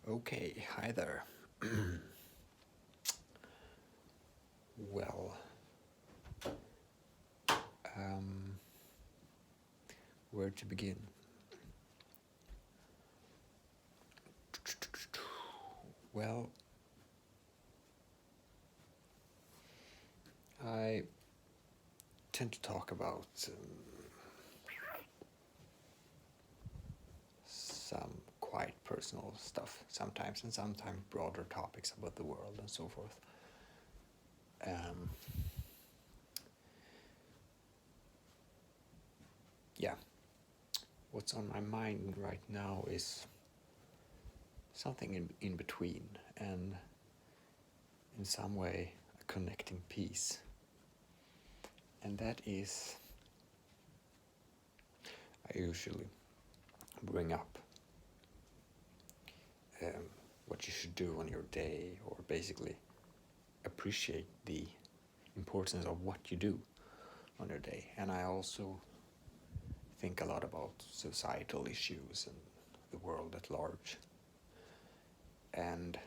Okay, hi there. Well, um, where to begin? Well, I tend to talk about some quite personal stuff sometimes, and sometimes broader topics about the world and so forth. Um, yeah, what's on my mind right now is something in between, and in some way a connecting piece. And that is, I usually bring up um, what you should do on your day, or basically appreciate the importance of what you do on your day. And I also think a lot about societal issues and the world at large. And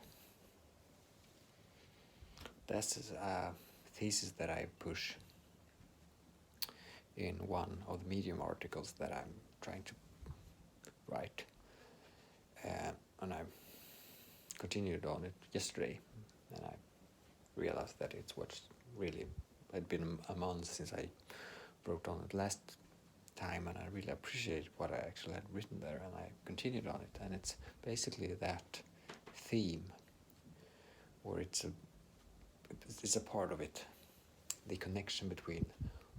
that's a thesis that I push in one of the Medium articles that I'm trying to write. And I continued on it yesterday, and I realized that it's what really had been a month since I wrote on it last time, and I really appreciated what I actually had written there, and I continued on it. And it's basically that theme, or it's a part of it, the connection between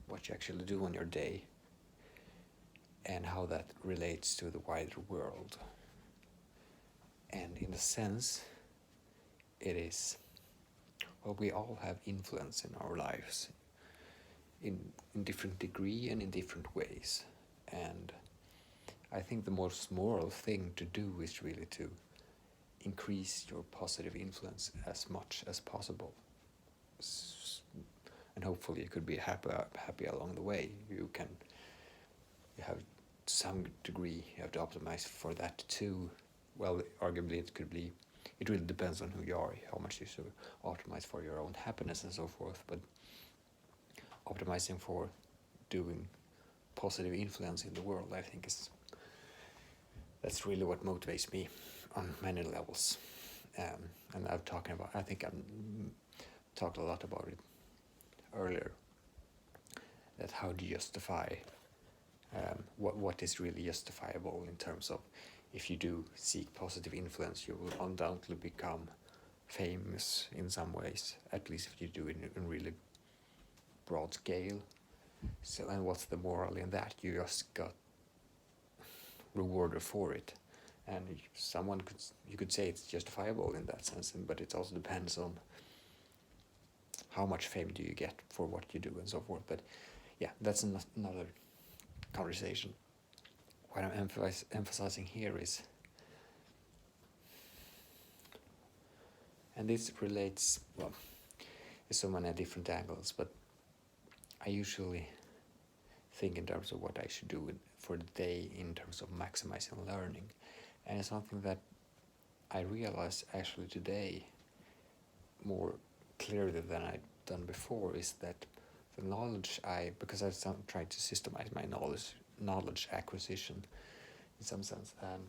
what you actually do on your day and how that relates to the wider world. And in a sense, it is, well, we all have influence in our lives in different degree and in different ways. And I think the most moral thing to do is really to increase your positive influence as much as possible. And hopefully you could be happy along the way. You have to some degree, you have to optimize for that too. Well, arguably it really depends on who you are, how much you should optimize for your own happiness and so forth. But optimizing for doing positive influence in the world, I think that's really what motivates me on many levels. And I think I've talked a lot about it earlier, that how do you justify what is really justifiable in terms of, if you do seek positive influence, you will undoubtedly become famous in some ways, at least if you do it in really broad scale. So, and what's the moral in that? You just got rewarded for it, and you could say it's justifiable in that sense, but it also depends on how much fame do you get for what you do and so forth. But yeah, that's another conversation. What I'm emphasizing here is, and this relates, well, there's so many different angles, but I usually think in terms of what I should do for the day in terms of maximizing learning. And it's something that I realized actually today more clearly than I'd done before, is that the knowledge because I've tried to systemize my knowledge acquisition in some sense, and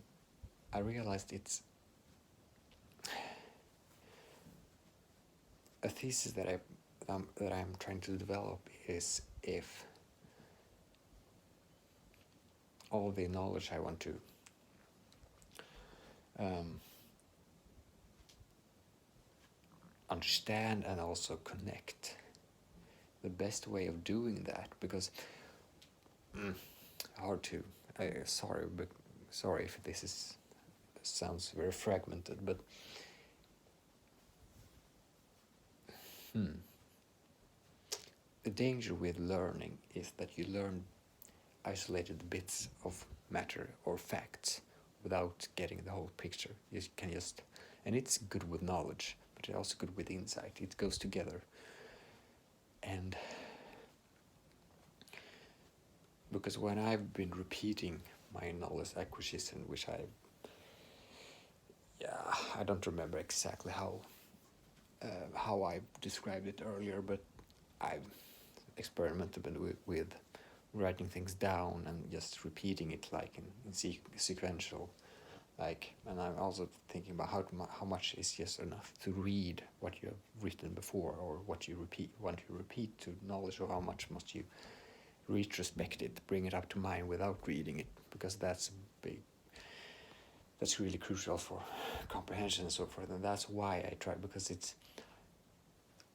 I realized it's a thesis that I'm trying to develop, is if all the knowledge I want to understand and also connect, the best way of doing that, because hard to sorry if this sounds very fragmented, but the danger with learning is that you learn isolated bits of matter or facts without getting the whole picture. You can just, and it's good with knowledge, but it's also good with insight. It goes together. And because when I've been repeating my knowledge acquisition, which I yeah, I don't remember exactly how I described it earlier, but I've experimented with writing things down and just repeating it like in sequential, like, and I'm also thinking about how much is just enough to read what you have written before, or what you repeat to knowledge, or how much must you retrospect it, bring it up to mind without reading it, because that's really crucial for comprehension and so forth. And that's why I try, because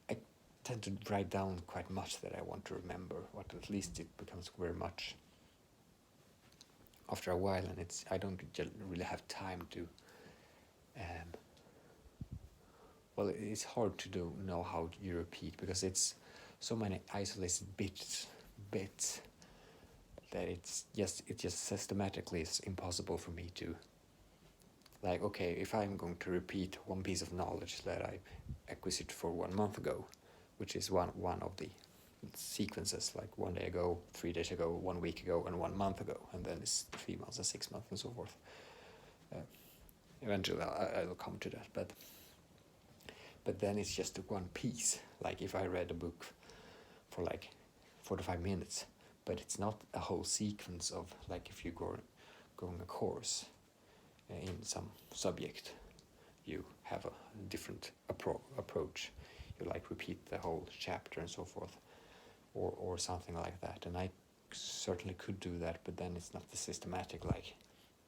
I tend to write down quite much that I want to remember, but at least it becomes very much after a while, and I don't really have time to. Well, it's hard to know how you repeat, because it's so many isolated bits that it just systematically is impossible for me to, like, okay, if I'm going to repeat one piece of knowledge that I acquired for 1 month ago, which is one of the sequences, like 1 day ago, 3 days ago, 1 week ago, and 1 month ago, and then it's 3 months and 6 months and so forth. Eventually I'll come to that, but then it's just one piece. Like if I read a book for like 45 minutes, but it's not a whole sequence of, like, if you going a course in some subject, you have a different approach. You like repeat the whole chapter and so forth, or something like that. And I certainly could do that, but then it's not the systematic, like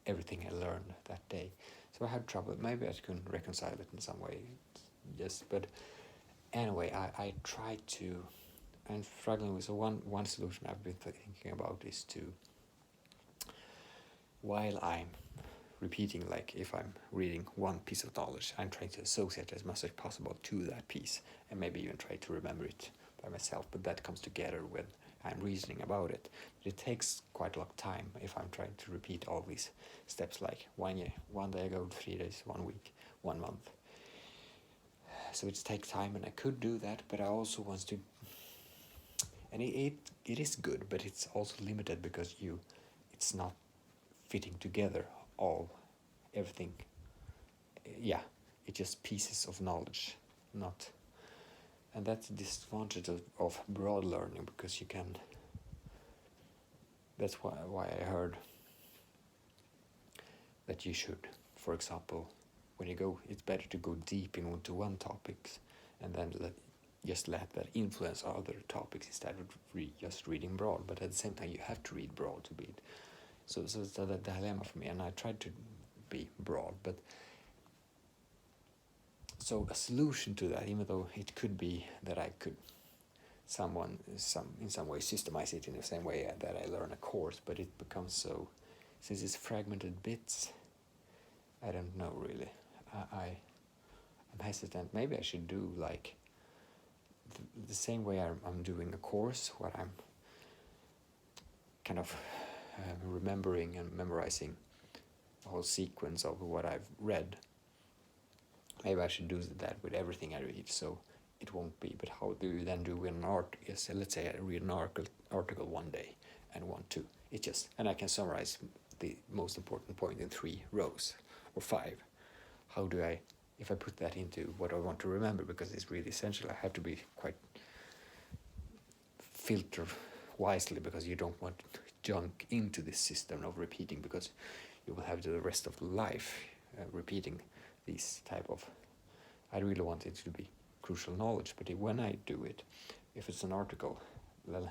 everything I learned that day. So I had trouble. Maybe I can reconcile it in some way. Yes, but anyway, I try to. I'm struggling with, so one solution I've been thinking about is to, while I'm repeating, like if I'm reading one piece of knowledge, I'm trying to associate as much as possible to that piece, and maybe even try to remember it by myself. But that comes together when I'm reasoning about it. But it takes quite a lot of time if I'm trying to repeat all these steps, like 1 year, 1 day ago, 3 days, 1 week, 1 month. So it takes time, and I could do that, but I also want to. And it is good, but it's also limited, because it's not fitting together everything. Yeah, it's just pieces of knowledge, not. And that's the disadvantage of broad learning, because you can. That's why I heard that you should, for example, when you go, it's better to go deep into one topic, and then just let that influence other topics, instead of just reading broad. But at the same time, you have to read broad to be. So it's a dilemma for me, and I tried to be broad, but. So a solution to that, even though it could be that I could in some way systemize it in the same way that I learn a course, but it becomes so, since it's fragmented bits, I don't know really. I'm hesitant. Maybe I should do like the same way I'm doing a course, what I'm kind of remembering and memorizing a whole sequence of what I've read. Maybe I should do that with everything I read, so it won't be. But how do you then do with an art? Yes, let's say I read an article 1 day and 1, 2. It just, and I can summarize the most important point in 3 rows or 5. How do I, if I put that into what I want to remember, because it's really essential, I have to be quite filter wisely, because you don't want to junk into this system of repeating, because you will have the rest of life repeating these type of. I really want it to be crucial knowledge, but when I do it, if it's an article, well,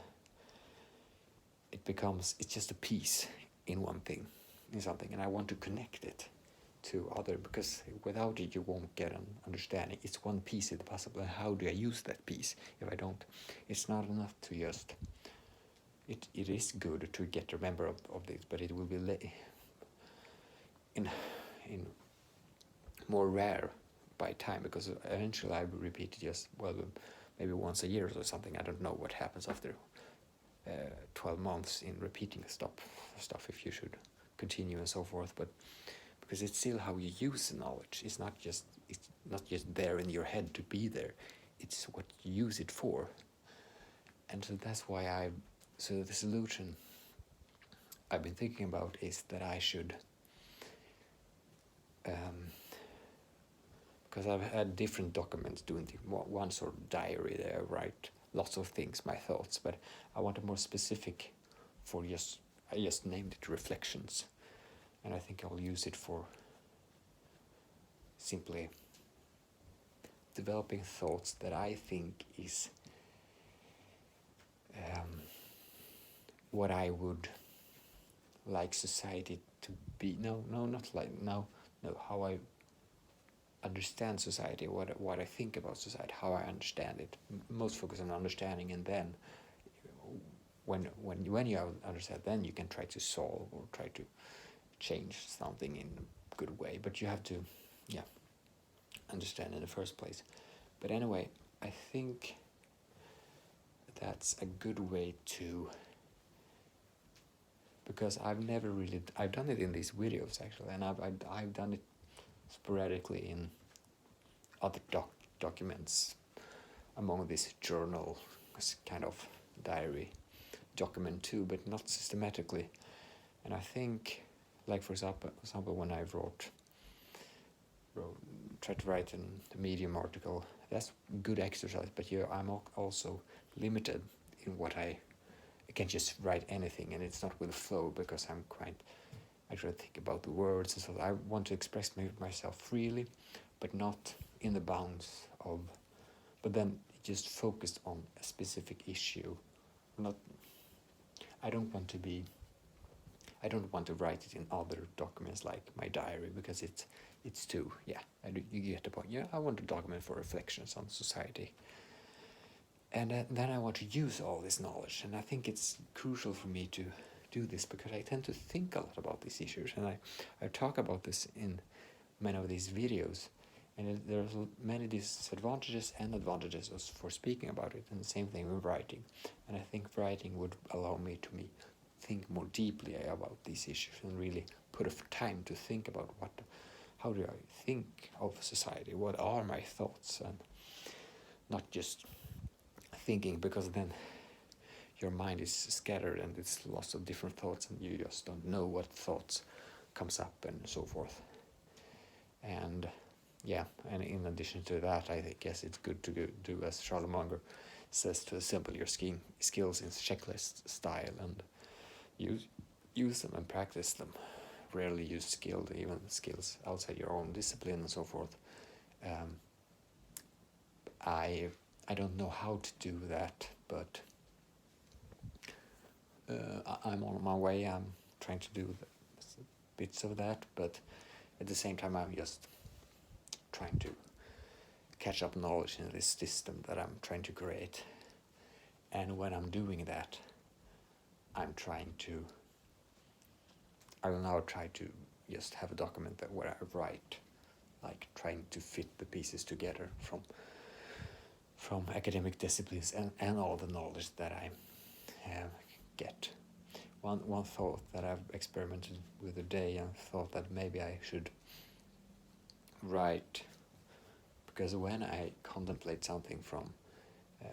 it's just a piece in one thing, in something, and I want to connect it to other, because without it you won't get an understanding. It's one piece in the puzzle, and how do I use that piece? If I don't, it's not enough to just. It is good to get a member of this, but it will be in more rare by time, because eventually I will repeat it just, well, maybe once a year or something. I don't know what happens after 12 months in repeating stuff, if you should continue and so forth, but because it's still how you use the knowledge. It's not just there in your head to be there. It's what you use it for. And so that's why so the solution I've been thinking about is that I should because I've had different documents doing one sort of diary there, I write lots of things, my thoughts, but I want a more specific for I just named it reflections, and I think I'll use it for simply developing thoughts that I think is what I would like society to be. How I understand society, what I think about society, how I understand it. Most focus on understanding, and then when you understand, then you can try to solve or try to change something in a good way. But you have to, understand in the first place. But anyway, I think that's a good way to, because I've done it in these videos actually, and I've done it sporadically in other documents among this journal, this kind of diary document too, but not systematically. And I think, like for example when I tried to write a Medium article, that's good exercise, but I'm also limited in what I can't just write anything, and it's not with flow, because I try to think about the words, and so I want to express myself freely, but not in the bounds of, but then just focused on a specific issue. I don't want to write it in other documents like my diary, because it's too, you get the point. I want to document for reflections on society. And then I want to use all this knowledge, and I think it's crucial for me to do this, because I tend to think a lot about these issues, and I talk about this in many of these videos, and there's many disadvantages and advantages for speaking about it, and the same thing with writing. And I think writing would allow me to think more deeply about these issues, and really put time to think about how do I think of society, what are my thoughts, and not just thinking, because then your mind is scattered and it's lots of different thoughts, and you just don't know what thoughts comes up and so forth. And and in addition to that, I guess it's good to do as Charlie Munger says, to assemble your skills in checklist style, and use them and practice them. Rarely use even skills outside your own discipline and so forth. I don't know how to do that, but I'm on my way. I'm trying to do bits of that, but at the same time I'm just trying to catch up knowledge in this system that I'm trying to create. And when I'm doing that, I will now try to just have a document where I write, like trying to fit the pieces together from academic disciplines and all the knowledge that I get. One thought that I've experimented with today, and thought that maybe I should write, because when I contemplate something from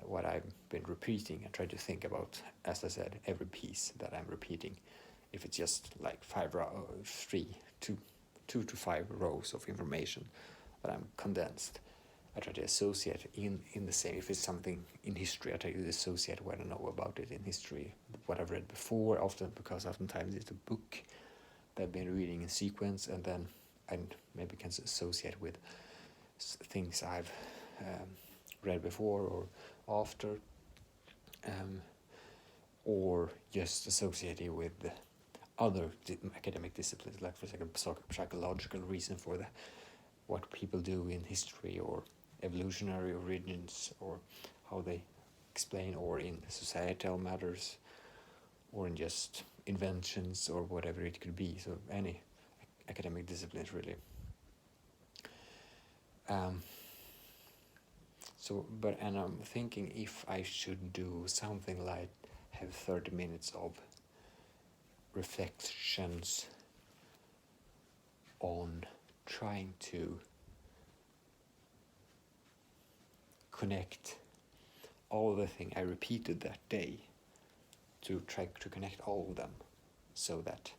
what I've been repeating, I try to think about, as I said, every piece that I'm repeating. If it's just like 2 to 5 rows of information that I'm condensed, I try to associate in the same. If it's something in history, I try to associate what I know about it in history, what I've read before, because oftentimes it's a book that I've been reading in sequence, and then I maybe can associate with things I've read before or after, or just associated with other academic disciplines, like for example psychological reason for what people do in history, or evolutionary origins, or how they explain, or in societal matters, or in just inventions, or whatever it could be. So any academic disciplines really. And I'm thinking if I should do something like have 30 minutes of reflections on trying to connect all the things I repeated that day, to try to connect all of them, so that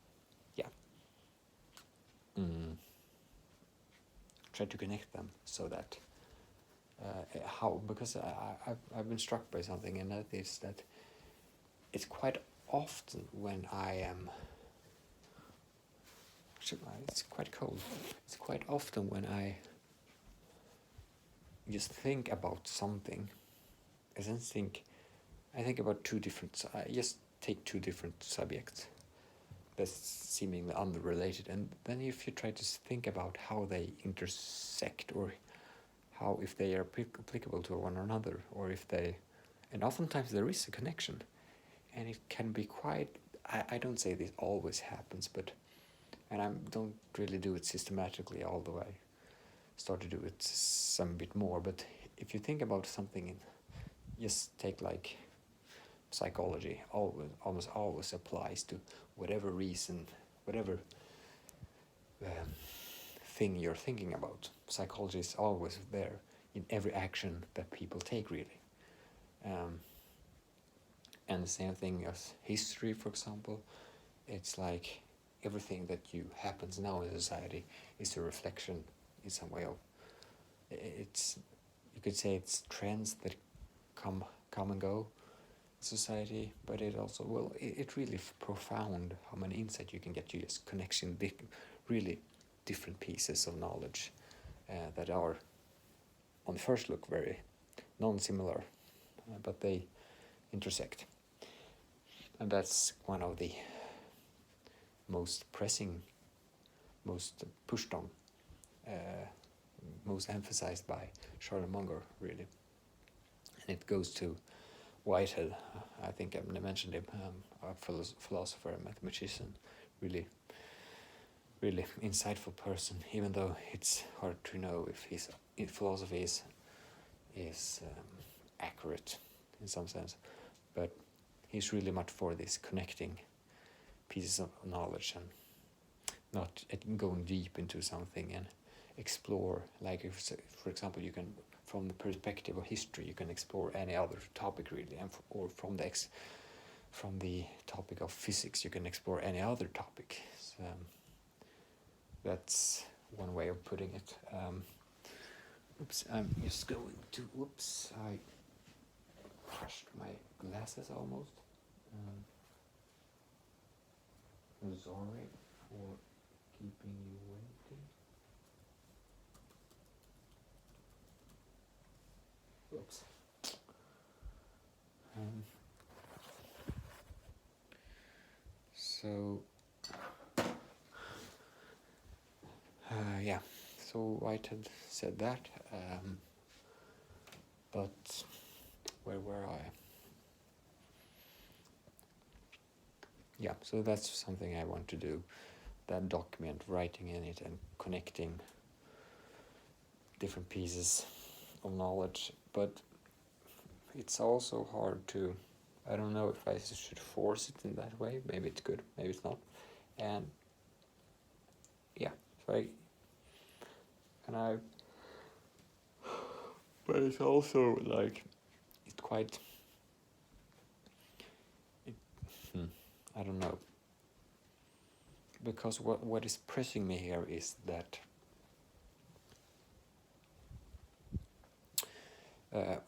try to connect them so that how, because I've been struck by something, and that is that it's quite often when I am, it's quite cold, it's quite often when I just think about something, I think about I just take two different subjects that's seemingly unrelated, and then if you try to think about how they intersect, or how, if they are applicable to one another, or if they, and oftentimes there is a connection, and it can be quite, I don't say this always happens, but, and I don't really do it systematically, although I start to do it some bit more, but if you think about something, and just take like psychology, almost always applies to whatever reason, whatever thing you're thinking about. Psychology is always there in every action that people take, really. And the same thing as history, for example. It's like everything that happens now in society is a reflection in some way of, it's, you could say it's trends that come and go in society, but it also, well, it really profound how many insight you can get to just connecting really different pieces of knowledge that are on the first look very non-similar, but they intersect. And that's one of the most pressing, most pushed on, most emphasized by Charlie Munger, really. And it goes to Whitehead. I think I mentioned him, a philosopher and mathematician, really insightful person, even though it's hard to know if his philosophy is accurate in some sense, but he's really much for this connecting pieces of knowledge and not going deep into something and explore, like if, for example, you can, from the perspective of history, you can explore any other topic, really, and or from the topic of physics, you can explore any other topic. So, that's one way of putting it. Oops, I'm just going to, whoops, I crushed my glasses almost. I'm sorry for keeping you waiting. Whoops. So, yeah, so Whitehead said that, but where were I? Yeah, so that's something I want to do, that document, writing in it and connecting different pieces of knowledge, but it's also hard to, I don't know if I should force it in that way, maybe it's good, maybe it's not, and yeah, so but it's also like, it's quite, I don't know, because what is pressing me here is that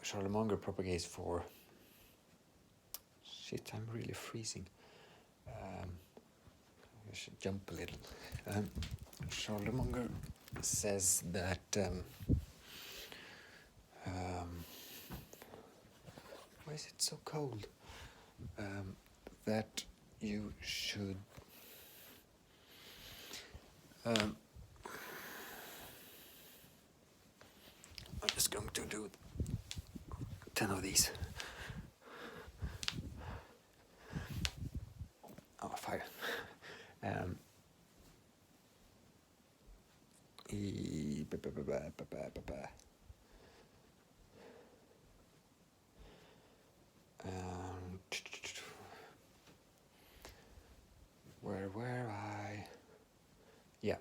Charlie Munger propagates for, shit, I'm really freezing, I should jump a little. Charlie Munger says that why is it so cold? That you should I'm just going to do 10 of these. Oh, 5. Where were I? Yeah.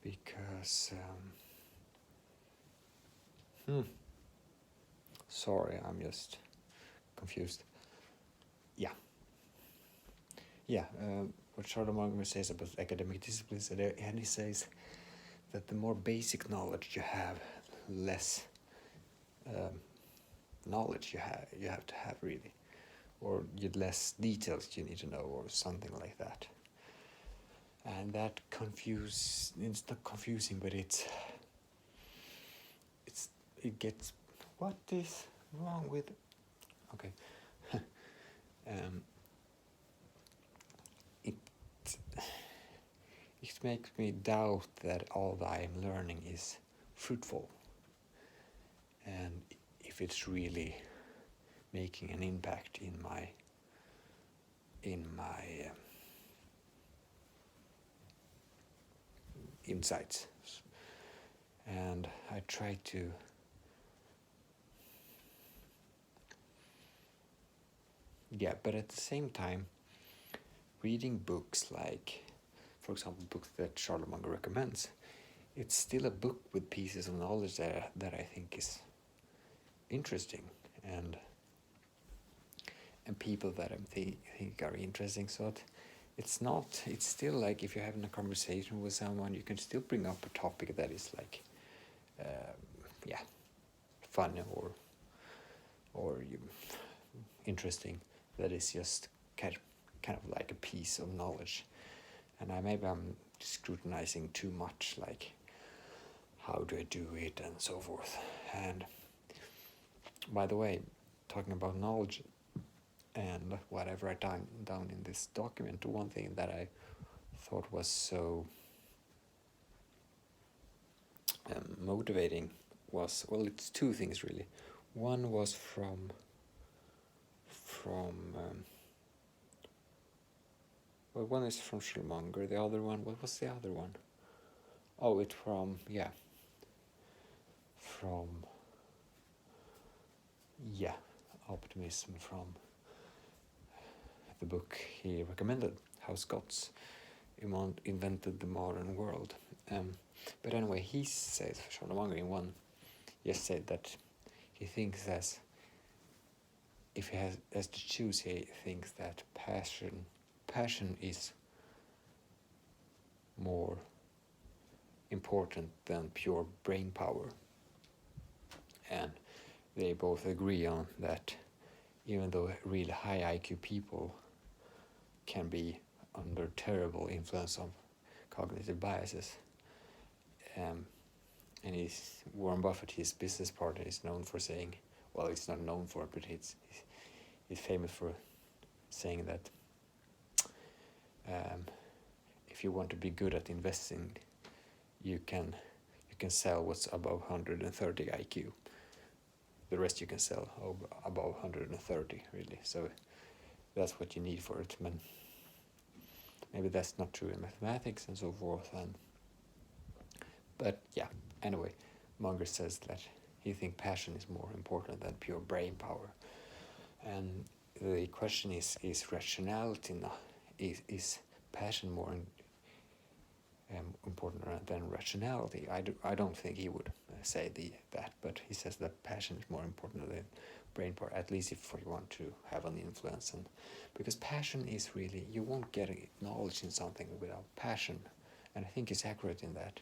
Because sorry, I'm just confused. what Charlotte Munger says about academic disciplines, and he says that the more basic knowledge you have, less knowledge you have to have really, or less details you need to know, or something like that. And that it's not confusing, but it gets, what is wrong with, okay. It makes me doubt that all that I'm learning is fruitful, and if it's really making an impact in my insights. And I try to but at the same time, reading books like, for example, books that Charlotte Munger recommends, it's still a book with pieces of knowledge that I think is interesting, and people that I think are interesting. So it's still like, if you're having a conversation with someone, you can still bring up a topic that is like fun or interesting, that is just kind of like a piece of knowledge. And maybe I'm scrutinizing too much, like how do I do it and so forth. And by the way, talking about knowledge and whatever I write down in this document, one thing that I thought was so motivating was, well, it's two things really. One was from one is from Schillmonger, the other one, what was the other one? Oh, it's from Optimism, from the book he recommended, How Scots Invented the Modern World. But anyway, he says, Schillmonger in one, said that he thinks if he has to choose, he thinks that passion is more important than pure brain power. And they both agree on that, even though really high IQ people can be under terrible influence of cognitive biases. And Warren Buffett, his business partner, is known for saying, well, he's not known for it, but he's famous for saying that if you want to be good at investing, you can sell what's above 130 IQ. The rest you can sell above 130, really. So that's what you need for it. Maybe that's not true in mathematics and so forth. But anyway, Munger says that he thinks passion is more important than pure brain power. And the question is rationality now? Is passion more important than rationality? I don't think he would say that, but he says that passion is more important than brain power, at least if you want to have an influence. And because passion is really, you won't get knowledge in something without passion, and I think it's accurate in that.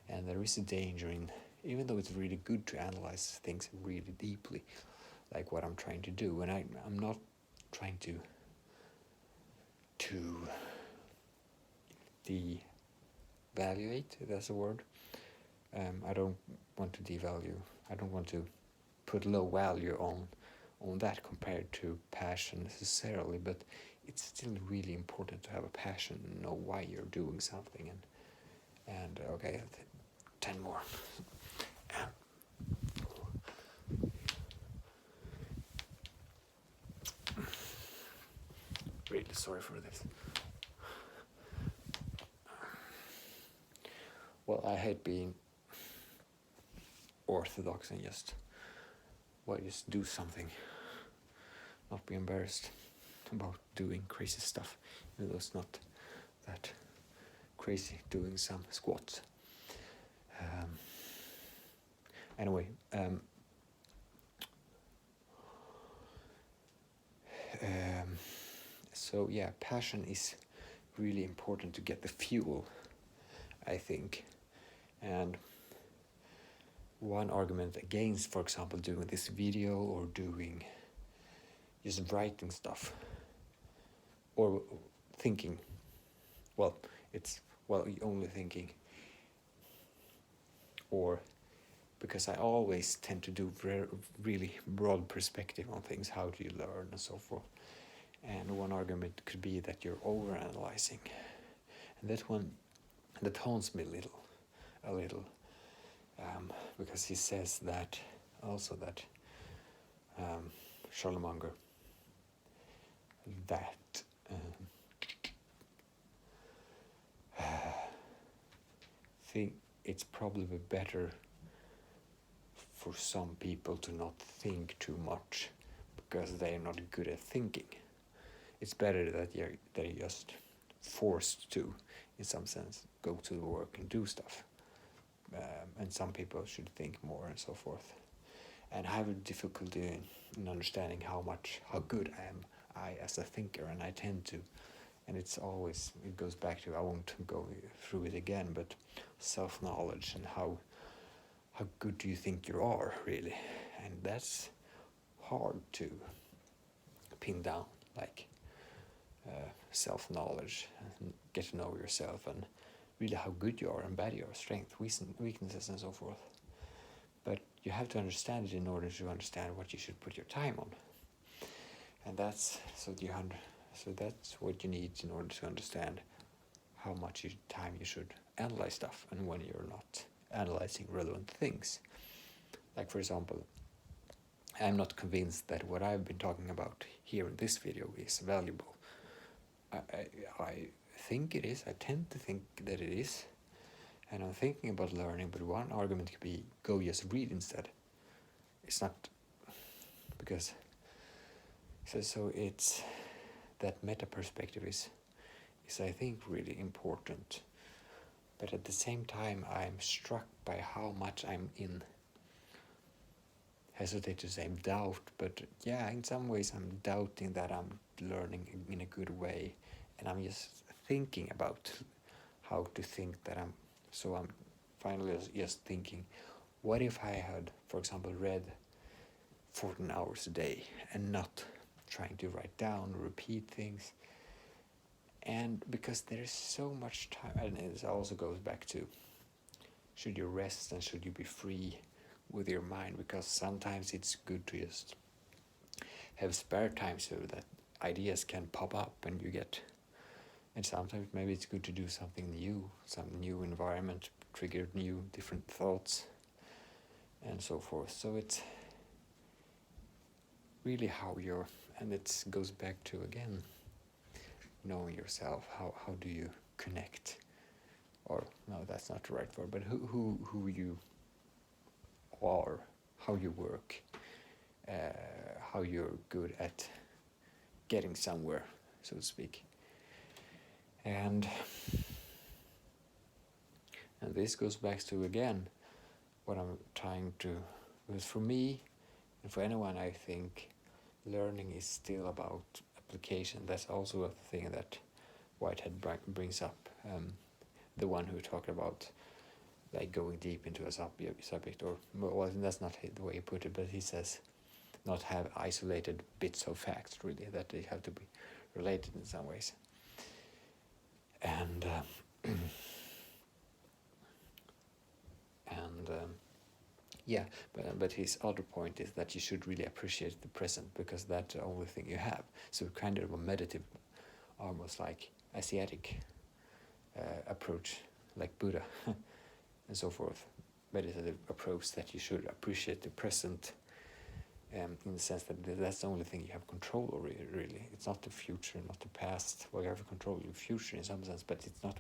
And there is a danger in, even though it's really good to analyze things really deeply, like what I'm trying to do, and I'm not trying to devaluate, that's a word. I don't want to devalue. I don't want to put low value on that compared to passion necessarily, but it's still really important to have a passion and know why you're doing something. And okay, 10 more. Really sorry for this. Well, I hate being orthodox and just do something, not be embarrassed about doing crazy stuff, even though it's not that crazy, doing some squats. Anyway, So yeah, passion is really important to get the fuel, I think. And one argument against, for example, doing this video or doing just writing stuff or thinking, well, it's only thinking, or because I always tend to do really broad perspective on things, how do you learn and so forth. And one argument could be that you're overanalyzing, and that haunts me a little, because he says that also that Charlie Munger, that think it's probably better for some people to not think too much because they're not good at thinking. It's better that they're just forced to, in some sense, go to work and do stuff. And some people should think more and so forth. And I have a difficulty in understanding how good I as a thinker, and I tend to, and it goes back to, I won't go through it again, but self-knowledge and how good do you think you are, really. And that's hard to pin down, like self-knowledge, and get to know yourself, and really how good you are and bad you are, strengths, weaknesses, and so forth. But you have to understand it in order to understand what you should put your time on. And that's what you need in order to understand how much time you should analyze stuff and when you're not analyzing relevant things. Like, for example, I'm not convinced that what I've been talking about here in this video is valuable. I think it is. I tend to think that it is. And I'm thinking about learning, but one argument could be go just read instead. It's not, because so it's that meta perspective is I think really important. But at the same time, I'm struck by how much I'm in, hesitate to say doubt, but yeah, in some ways I'm doubting that I'm learning in a good way, and I'm just thinking about how to think that I'm finally just thinking, what if I had, for example, read 14 hours a day and not trying to write down or repeat things. And because there's so much time, and it also goes back to, should you rest and should you be free with your mind, because sometimes it's good to just have spare time so that ideas can pop up and and sometimes maybe it's good to do something new, some new environment, trigger new different thoughts and so forth. So it's really and it goes back to, again, knowing yourself. How do you connect, or no, that's not the right word, but who you are, how you work, how you're good at getting somewhere, so to speak. And this goes back to, again, what I'm trying to, because for me and for anyone, I think learning is still about application. That's also a thing that Whitehead brings up, the one who talked about like going deep into a subject, or, well, that's not the way he put it, but he says not have isolated bits of facts, really, that they have to be related in some ways. And yeah, but his other point is that you should really appreciate the present, because that's the only thing you have. So kind of a meditative, almost like Asiatic approach, like Buddha and so forth, meditative approach, that you should appreciate the present, in the sense that that's the only thing you have control over, really. It's not the future, not the past. Well, you have control of the future in some sense, but it's not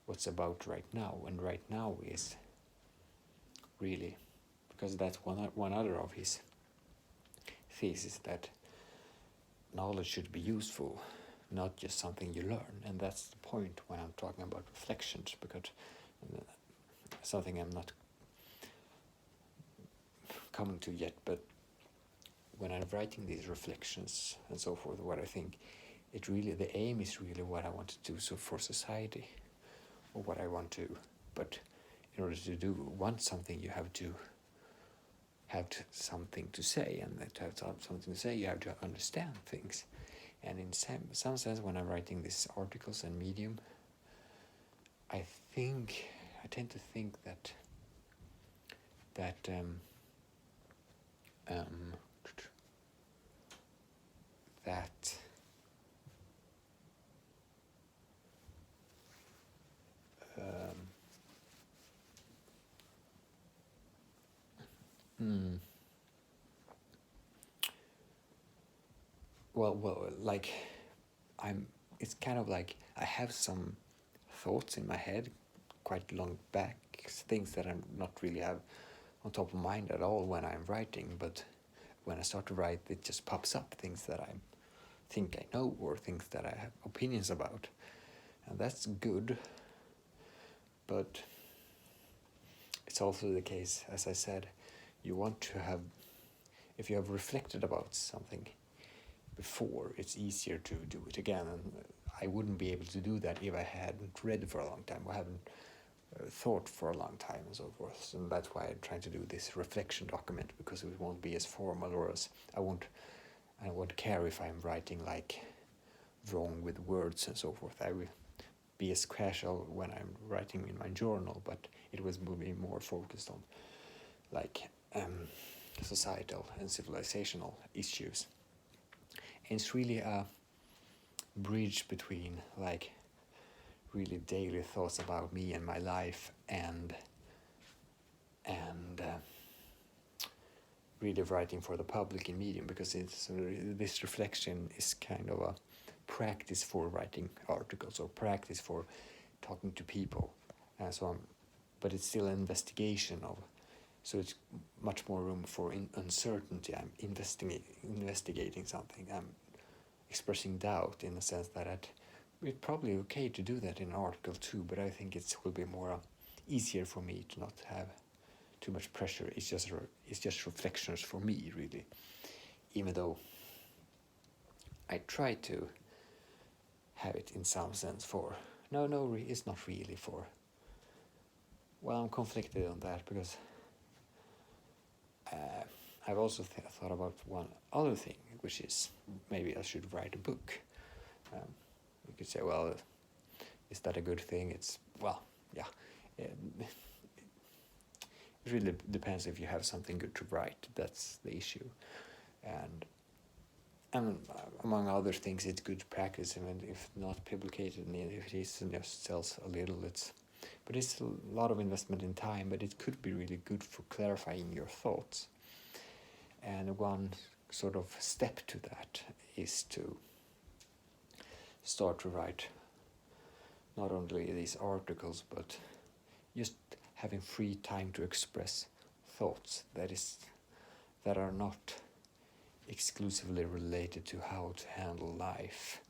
what's about right now. And right now is really, because that's one other of his thesis, that knowledge should be useful, not just something you learn. And that's the point when I'm talking about reflections, because something I'm not coming to yet, but when I'm writing these reflections and so forth, what I think the aim is really what I want to do so for society, or what I want to. But in order to want something, you have to something to say, and to have something to say, you have to understand things. And in some sense, when I'm writing these articles on Medium, I tend to think that like it's kind of like I have some thoughts in my head quite long back, things that I'm not really have on top of mind at all when I'm writing, but when I start to write, it just pops up, things that I think I know, or things that I have opinions about, and that's good. But it's also the case, as I said, you want to have, if you have reflected about something before, it's easier to do it again. And I wouldn't be able to do that if I hadn't read for a long time, or haven't thought for a long time, and so forth. And that's why I'm trying to do this reflection document, because it won't be as formal, or as I won't care if I'm writing like wrong with words and so forth. I will be as casual when I'm writing in my journal, but it was be more focused on like societal and civilizational issues. And it's really a bridge between like really daily thoughts about me and my life, and really writing for the public in Medium, because this reflection is kind of a practice for writing articles, or practice for talking to people, and so on. But it's still an investigation of, so it's much more room for uncertainty. I'm investigating something. I'm expressing doubt, in the sense that it's probably okay to do that in an article too, but I think it will be more easier for me to not have too much pressure. It's just reflections for me, really, even though I try to have it in some sense for it's not really for, well, I'm conflicted on that, because I've also thought about one other thing, which is maybe I should write a book. You could say, well, is that a good thing? It's, well, yeah. It really depends if you have something good to write. That's the issue. And among other things, it's good practice. I mean, if not publicated, and if it is and just sells a little, but it's a lot of investment in time, but it could be really good for clarifying your thoughts. And one sort of step to that is to start to write not only these articles, but just having free time to express thoughts that are not exclusively related to how to handle life.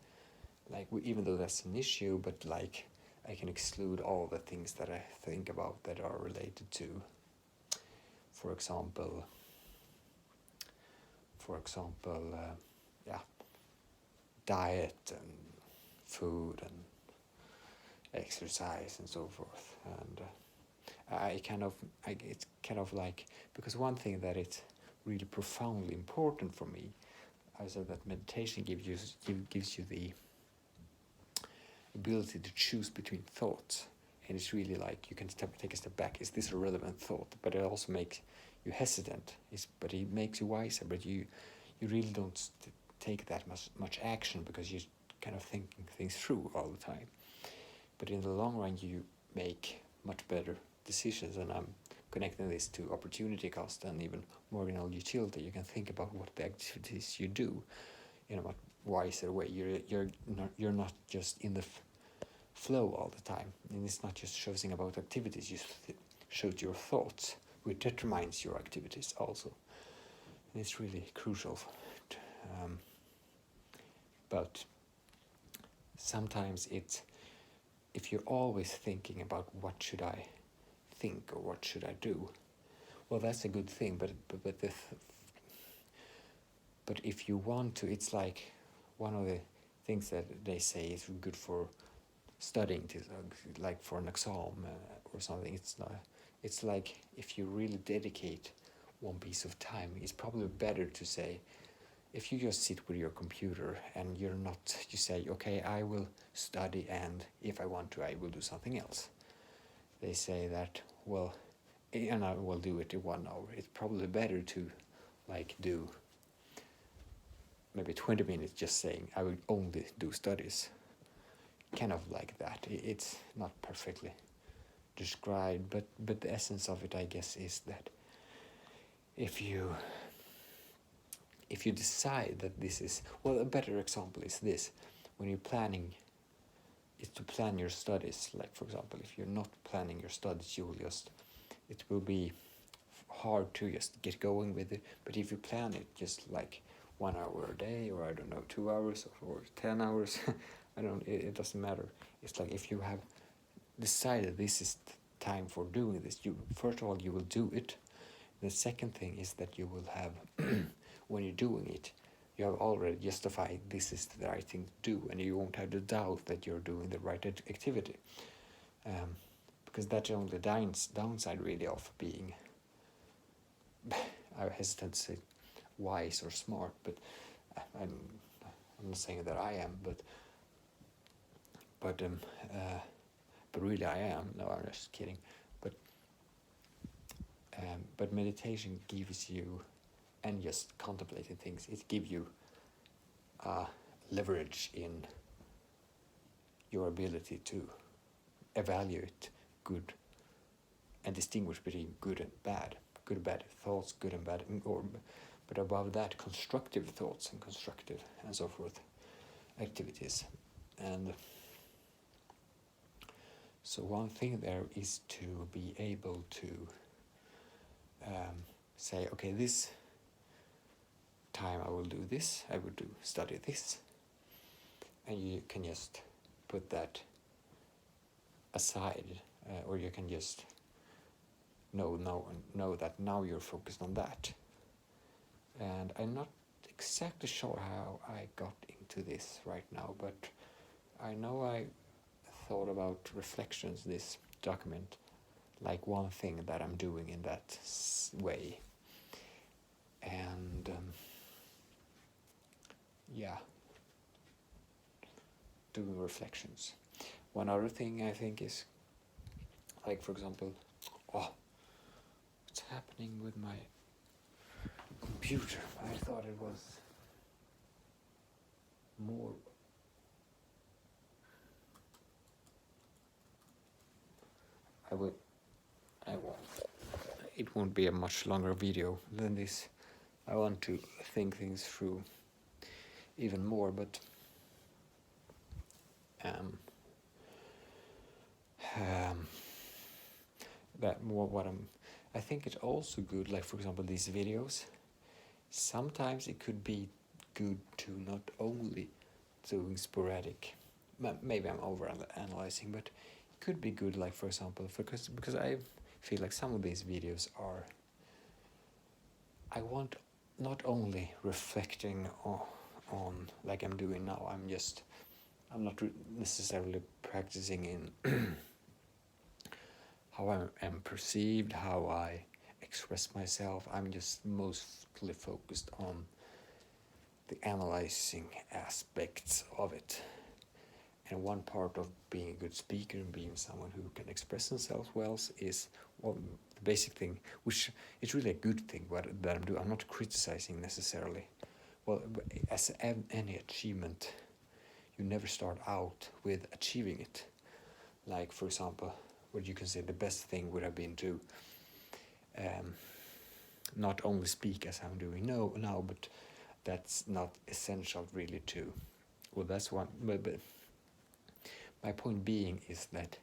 Like, even though that's an issue, but like I can exclude all the things that I think about that are related to, for example, diet and food and exercise and so forth. And it's kind of like, because one thing that it's really profoundly important for me, I said that meditation gives you the ability to choose between thoughts, and it's really like you can take a step back. Is this a relevant thought? But it also makes you hesitant. But it makes you wiser. But you really don't take that much action, because you're kind of thinking things through all the time. But in the long run, you make much better decisions, and I'm connecting this to opportunity cost and even marginal utility. You can think about what the activities you do in a much wiser way. You're not just in the flow all the time, and it's not just choosing about activities. You choose your thoughts, which determines your activities also. And it's really crucial. But sometimes if you're always thinking about what should I think or what should I do, well, that's a good thing. But if you want to, it's like one of the things that they say is good for studying, to, like for an exam or something. It's not. It's like if you really dedicate one piece of time, it's probably better to say, if you just sit with your computer and you're not, you say, okay, I will study, and if I want to, I will do something else. They say that, well, and I will do it in 1 hour. It's probably better to like do maybe 20 minutes just saying, I will only do studies. Kind of like that. It's not perfectly described, but the essence of it, I guess, is that if you decide that this is, well, a better example is this: when you're planning, is to plan your studies. Like, for example, if you're not planning your studies, you will just, it will be hard to just get going with it. But if you plan it just like 1 hour a day, or I don't know, 2 hours or 10 hours, I don't, it doesn't matter. It's like if you have decided this is time for doing this, you, first of all, you will do it. The second thing is that you will have, when you're doing it, you have already justified this is the right thing to do, and you won't have the doubt that you're doing the right activity. Because that's the only downside really of being, I hesitate to say wise or smart, but I'm not saying that I am, but really I am. No, I'm just kidding. But meditation gives you, and just contemplating things, it gives you leverage in your ability to evaluate good and distinguish between good and bad thoughts, good and bad, but above that, constructive thoughts and constructive and so forth activities. And so one thing there is to be able to say, okay, this time I will do this, I will study this, and you can just put that aside, or you can just know that now you're focused on that. And I'm not exactly sure how I got into this right now, but I know I thought about reflections, this document, like one thing that I'm doing in that way. And doing reflections. One other thing I think is, like, for example, what's happening with my computer? I thought it was more. It won't be a much longer video than this. I want to think things through even more, but that more what I think it's also good, like, for example, these videos, sometimes it could be good to not only doing sporadic, maybe I'm over analyzing, but it could be good, like, for example, because I feel like some of these videos are, I want not only reflecting on like I'm doing now, I'm not necessarily practicing in how I am perceived, how I express myself. I'm just mostly focused on the analyzing aspects of it. And one part of being a good speaker and being someone who can express themselves well is, well, the basic thing, which is really a good thing that I'm doing. I'm not criticizing necessarily. Well, as any achievement, you never start out with achieving it. Like, for example, what you can say the best thing would have been to not only speak as I'm doing now, but that's not essential really to, well, that's one, but my point being is that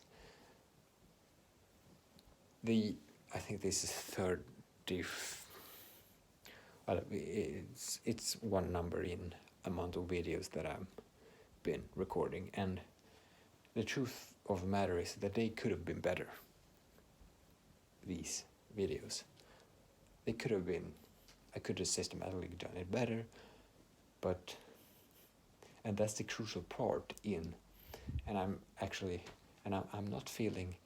I think this is it's one number in amount of videos that I've been recording, and the truth of the matter is that they could have been better. These videos, they could have been, I could have systematically done it better, but And that's the crucial part in, and I'm not feeling,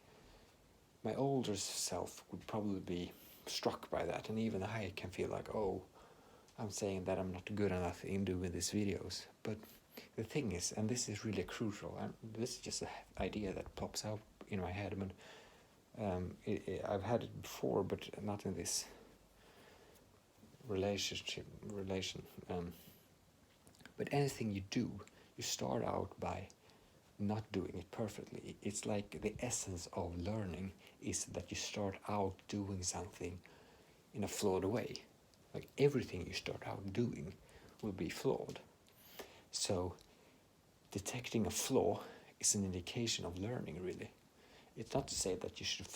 my older self would probably be struck by that, and even I can feel like, oh, I'm saying that I'm not good enough in doing these videos. But the thing is, and this is really crucial, and this is just an idea that pops out in my head. I've had it before, but not in this relation. But anything you do, you start out by not doing it perfectly. It's like the essence of learning is that you start out doing something in a flawed way. Like everything you start out doing will be flawed. So detecting a flaw is an indication of learning, really. It's not to say that you should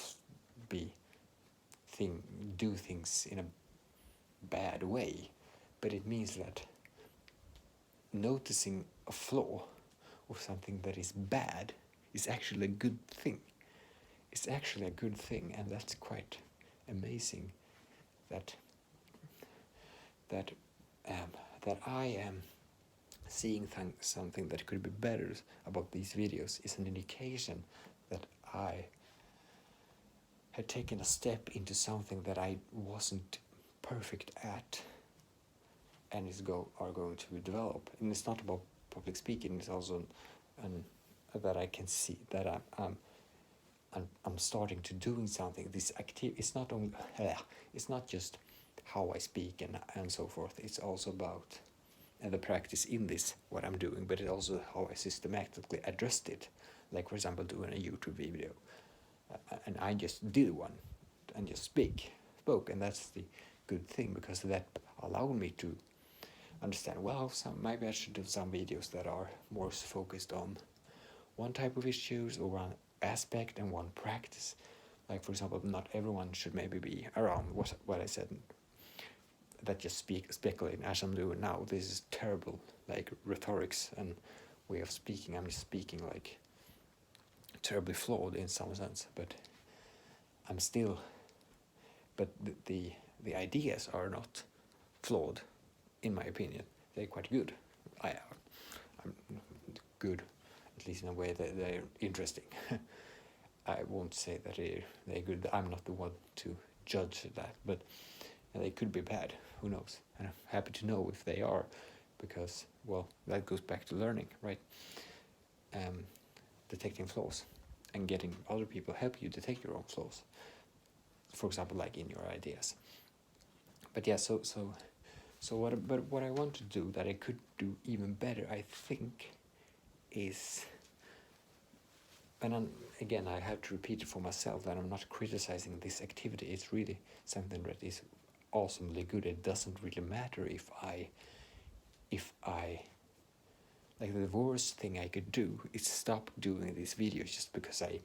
do things in a bad way, but it means that noticing a flaw or something that is bad is actually a good thing. It's actually a good thing, and that's quite amazing that I am seeing something that could be better about these videos is an indication that I had taken a step into something that I wasn't perfect at, and are going to develop. And it's not about public speaking. It's also that I can see that I'm starting to doing something. This it's not only it's not just how I speak and so forth. It's also about the practice in this what I'm doing, but it's also how I systematically addressed it. Like, for example, doing a YouTube video, and I just did one and just spoke, and that's the good thing, because that allowed me to understand, well, maybe I should do some videos that are more focused on one type of issues or one aspect and one practice. Like, for example, not everyone should maybe be around what I said, that just speculating as I'm doing now. This is terrible, like rhetorics and way of speaking. I'm just speaking like terribly flawed in some sense, but I'm still, but the ideas are not flawed, in my opinion. They're quite good. I'm good, at least in a way that they're interesting. I won't say that they're good. I'm not the one to judge that, but they could be bad. Who knows? And I'm happy to know if they are, because, well, that goes back to learning, right? Detecting flaws and getting other people help you detect your own flaws. For example, like in your ideas. But yeah, so what I want to do that I could do even better, I think, is, and again, I have to repeat it for myself, that I'm not criticizing this activity. It's really something that is awesomely good. It doesn't really matter if I like, the worst thing I could do is stop doing these videos just because I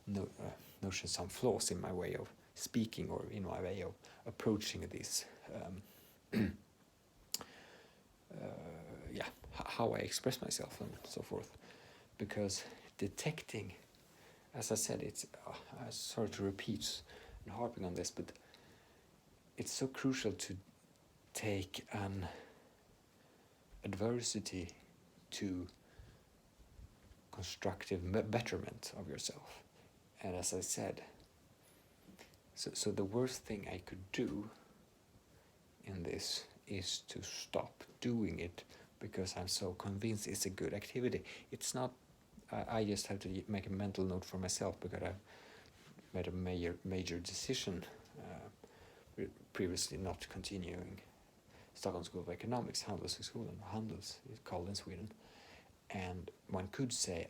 notice some flaws in my way of speaking or in my way of approaching this how I express myself and so forth. Because detecting, as I said, it's sorry to repeat and harping on this, but it's so crucial to take an adversity to constructive betterment of yourself. And as I said, so the worst thing I could do in this is to stop doing it because I'm so convinced it's a good activity. It's not, I just have to make a mental note for myself, because I've made a major decision previously not continuing Stockholm School of Economics, Handelshögskolan, Handels is called in Sweden. And one could say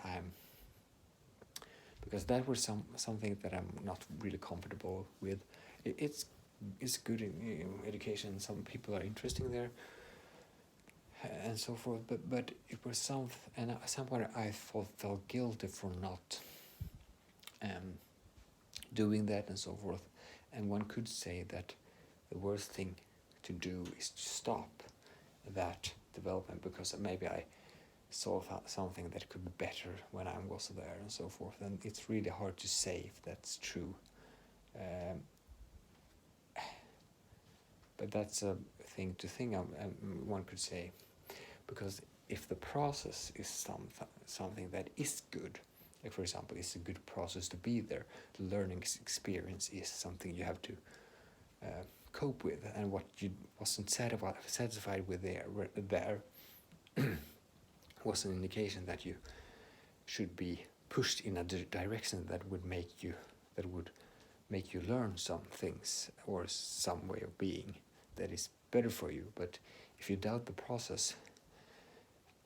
because that was something that I'm not really comfortable with. It's good in education. Some people are interesting there, and so forth. But it was and at some point I felt guilty for not doing that and so forth. And one could say that the worst thing to do is to stop that development, because maybe I saw something that could be better when I was there and so forth. And it's really hard to say if that's true. But that's a thing to think of, one could say, because if the process is something that is good, like for example, it's a good process to be there, the learning experience is something you have to cope with, and what you wasn't satisfied with there was an indication that you should be pushed in a direction that would make you learn some things or some way of being that is better for you. But if you doubt the process,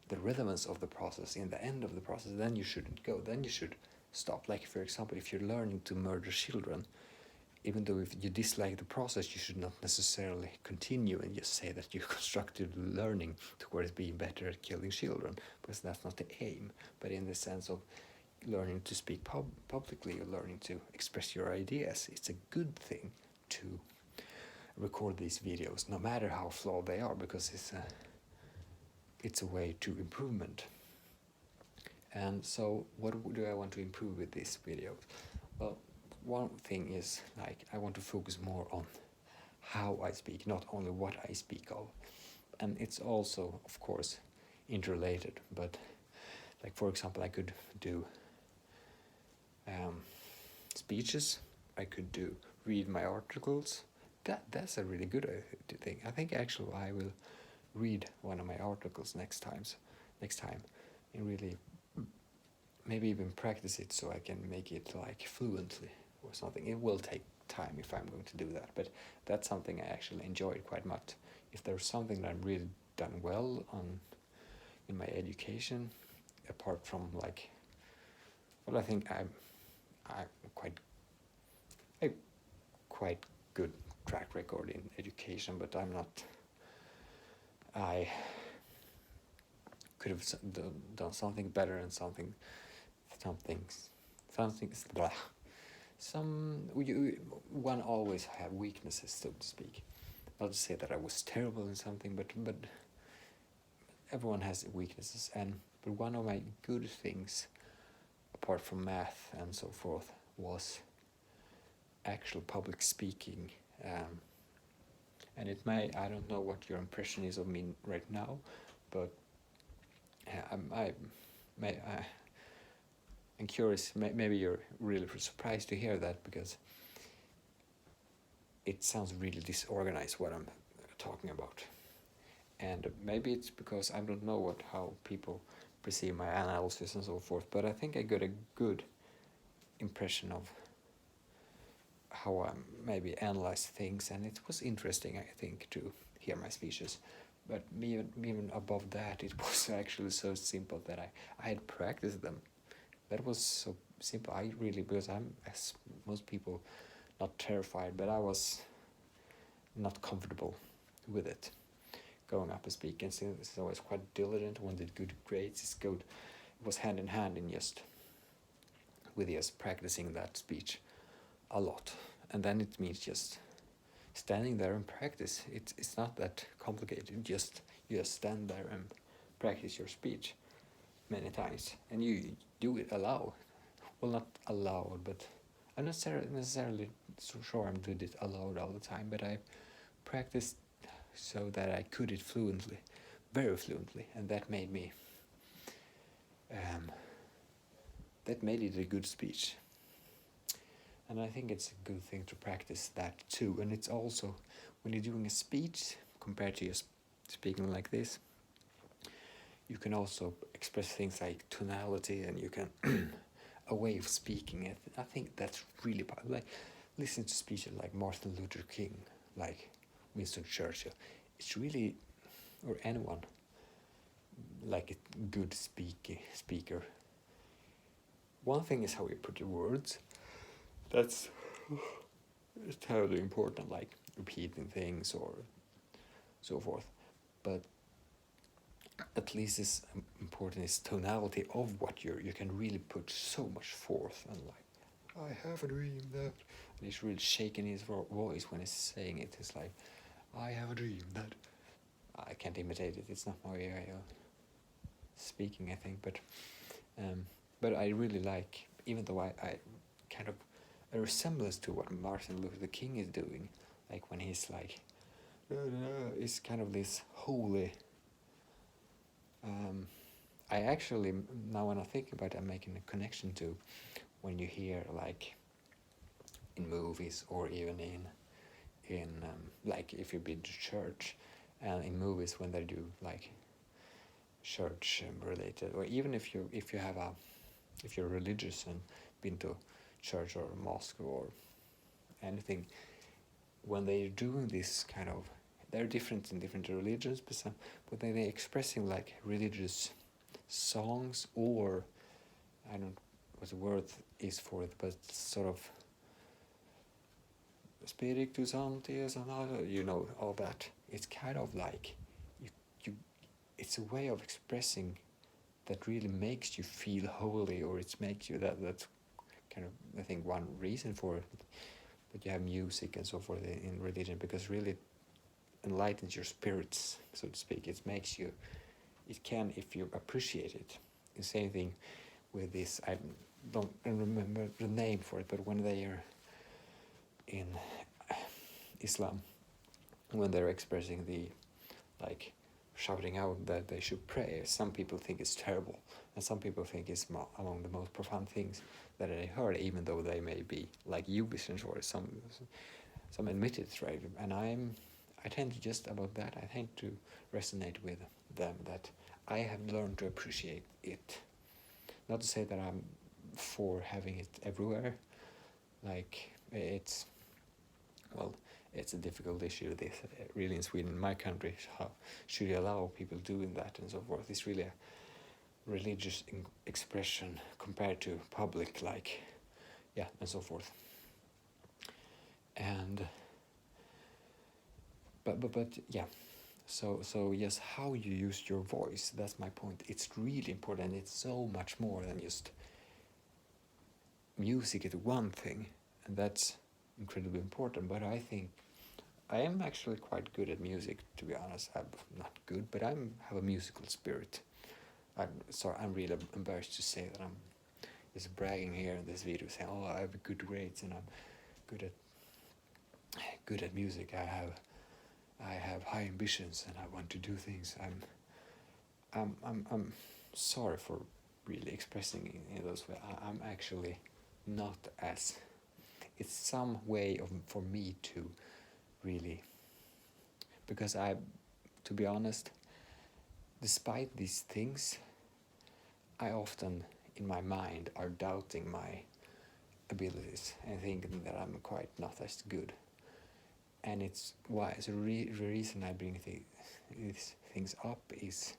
the relevance of the process in the end of the process, then you shouldn't go. Then you should stop. Like for example, if you're learning to murder children, even though if you dislike the process, you should not necessarily continue and just say that you're constructively learning towards being better at killing children, because that's not the aim. But in the sense of learning to speak publicly, or learning to express your ideas, it's a good thing to record these videos, no matter how flawed they are, because it's a way to improvement. And so what do I want to improve with these videos? Well, one thing is, like, I want to focus more on how I speak, not only what I speak of. And it's also, of course, interrelated, but like for example, I could do speeches, I could read my articles. That's a really good thing. I think actually I will read one of my articles next time, and really maybe even practice it so I can make it like fluently or something. It will take time if I'm going to do that, but that's something I actually enjoyed quite much. If there's something that I've really done well in my education, apart from like, well, I think I'm quite good track record in education, but I could have done something better and one always have weaknesses, so to speak. Not to say that I was terrible in something, but everyone has weaknesses, but one of my good things, apart from math and so forth, was actual public speaking. And I don't know what your impression is of me right now, but I'm curious, maybe you're really surprised to hear that, because it sounds really disorganized what I'm talking about. And maybe it's because I don't know how people perceive my analysis and so forth, but I think I got a good impression of how I maybe analyze things, and it was interesting, I think, to hear my speeches. But even above that, it was actually so simple that I had practiced them. That was so simple. Because I'm, as most people, not terrified, but I was not comfortable with it, going up and speaking. So I was quite diligent, wanted good grades. It was hand in hand with just practicing that speech a lot. And then it means just standing there and practice. It's not that complicated. You just stand there and practice your speech many times, and you do it aloud. Well, not aloud, but I'm not necessarily so sure I'm doing it aloud all the time, but I practiced so that I could it fluently, very fluently, and that made it a good speech. And I think it's a good thing to practice that too. And it's also, when you're doing a speech, compared to just speaking like this, you can also express things like tonality, and you can a way of speaking it. I think that's really powerful. Like, listen to speeches like Martin Luther King, like Winston Churchill. It's really, or anyone, like a good speaker. One thing is how you put your words. That's terribly important, like repeating things or so forth. But at least as important is tonality of what you can really put so much forth, and like, I have a dream that, and he's really shaking his voice when he's saying it. It's like, I have a dream that, I can't imitate it. It's not my way of speaking, I think, but I really like, even though I kind of a resemblance to what Martin Luther King is doing, like when he's like, it's kind of this holy I actually, now when I think about it, I'm making a connection to when you hear like in movies or even in like if you've been to church, and in movies when they do like church related, or even if you have a if you're religious and been to church or mosque or anything, when they're doing this kind of, they're different in different religions, but they're expressing like religious songs, or I don't know what the word is for it, but sort of spiritus antes and all, you know, all that. It's kind of like you it's a way of expressing that really makes you feel holy, or it makes you that's kind of, I think, one reason for it, that you have music and so forth in religion, because really enlightens your spirits, so to speak. It makes you, it can, if you appreciate it. The same thing with this, I don't remember the name for it, but when they are in Islam, when they're expressing the, like, shouting out that they should pray, some people think it's terrible, and some people think it's among the most profound things that I heard, even though they may be like Ubisons, or some admit it, right? And I tend to just about that, I tend to resonate with them, that I have learned to appreciate it. Not to say that I'm for having it everywhere, like it's, well, it's a difficult issue, this really, in Sweden, in my country, how should you allow people doing that and so forth. It's really a religious expression compared to public, like, yeah, and so forth. And but yeah, so yes, how you use your voice, that's my point. It's really important. It's so much more than just music is one thing, and that's incredibly important. But I think I am actually quite good at music, to be honest. I'm not good, but I'm have a musical spirit. I'm really embarrassed to say that I'm just bragging here in this video, saying, "Oh, I have good grades and I'm good at music. I have high ambitions and I want to do things." I'm sorry for really expressing in those ways. I'm actually not as. It's some way of for me to really, because to be honest, despite these things, I often in my mind are doubting my abilities and thinking that I'm quite not as good. And it's why the reason I bring these things up is,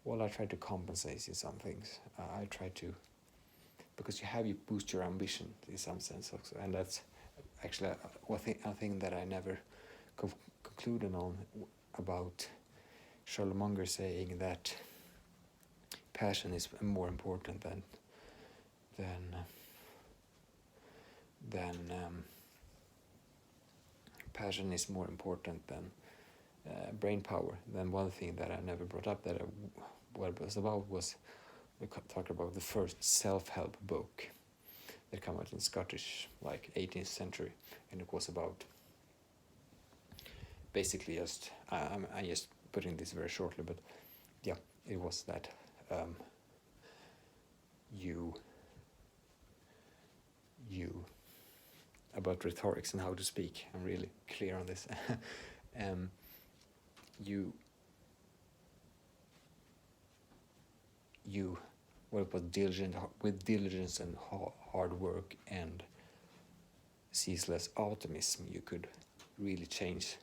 well, I try to compensate in some things. I try to, because you boost your ambition in some sense also, and that's actually a thing that I never concluded on about Charlotte Munger saying that passion is more important than passion is more important than brain power. Then one thing that I never brought up that what it was about was we talked about the first self-help book that came out in Scottish, like 18th century, and it was about basically just I'm just putting this very shortly, but yeah, it was that you about rhetorics and how to speak. I'm really clear on this. You well, it was diligence and hard work and ceaseless optimism, you could really change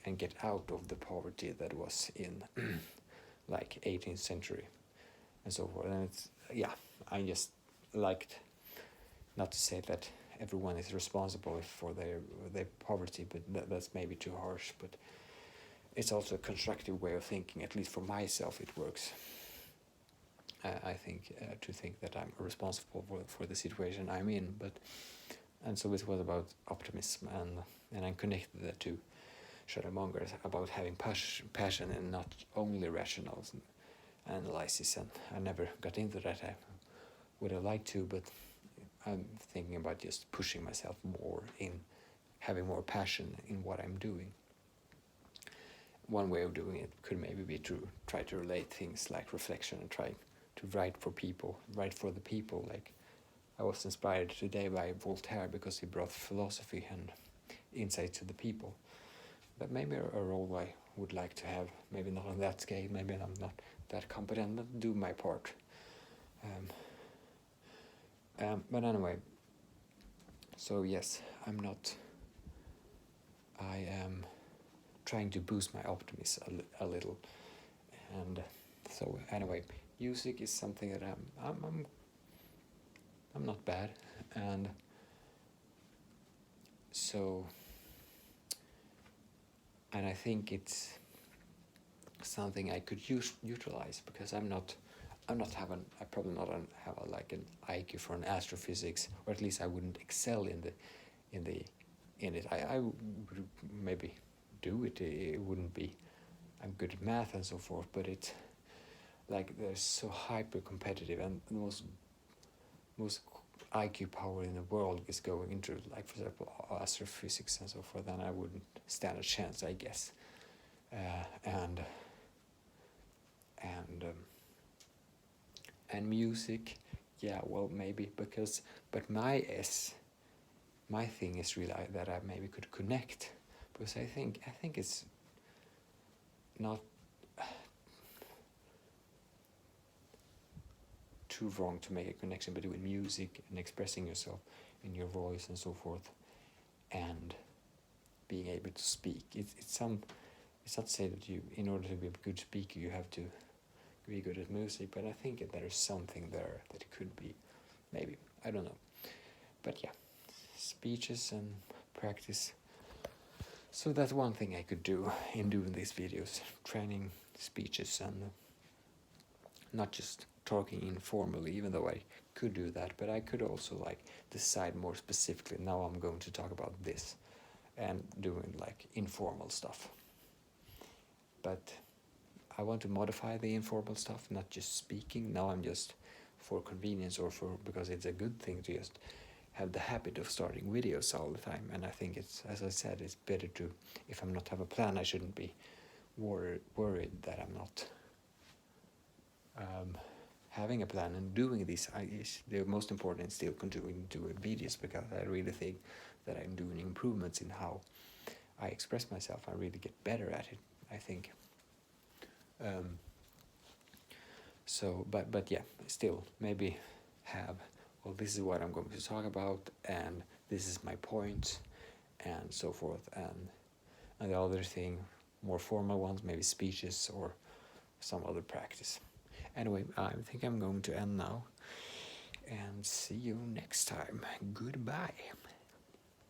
and get out of the poverty that was in like 18th century and so forth. And it's, yeah, I just liked, not to say that everyone is responsible for their poverty, but that's maybe too harsh, but it's also a constructive way of thinking. At least for myself it works. I think to think that I'm responsible for the situation I'm in, and so it was about optimism, and I connected that to Charlotte Munger about having passion and not only rational analysis, and I never got into that. I would have liked to, but I'm thinking about just pushing myself more in having more passion in what I'm doing. one way of doing it could maybe be to try to relate things like reflection and try to write for people, write for the people. Like I was inspired today by Voltaire because he brought philosophy and insight to the people. But maybe a role I would like to have, maybe not on that scale, maybe I'm not that competent, but do my part. But anyway, so yes, I am trying to boost my optimism a little. And so anyway, music is something that I'm not bad, and so, and I think it's something I could utilize because I probably not have like an IQ for an astrophysics, or at least I wouldn't excel in it. I would maybe do it. It wouldn't be. I'm good at math and so forth, but it's like they're so hyper competitive, and the most IQ power in the world is going into, like, for example, astrophysics and so forth, then I wouldn't stand a chance, I guess. And music, yeah, well, maybe but my thing is really that I maybe could connect, because I think it's not too wrong to make a connection between music and expressing yourself in your voice and so forth, and being able to speak. It's not to say that you, in order to be a good speaker, you have to be good at music, but I think that there is something there that it could be, maybe, I don't know. But yeah, speeches and practice. So that's one thing I could do in doing these videos, training speeches and not just talking informally, even though I could do that, but I could also like decide more specifically, now I'm going to talk about this, and doing like informal stuff. But I want to modify the informal stuff, not just speaking. Now I'm just for convenience or because it's a good thing to just have the habit of starting videos all the time. And I think it's, as I said, it's better to, if I'm not have a plan, I shouldn't be worried that I'm not having a plan and doing these. The most important is still continuing to do videos, because I really think that I'm doing improvements in how I express myself. I really get better at it, I think. So, but yeah, still, maybe have, well, this is what I'm going to talk about, and this is my point, and so forth, and the other thing, more formal ones, maybe speeches or some other practice. Anyway, I think I'm going to end now, and see you next time. Goodbye.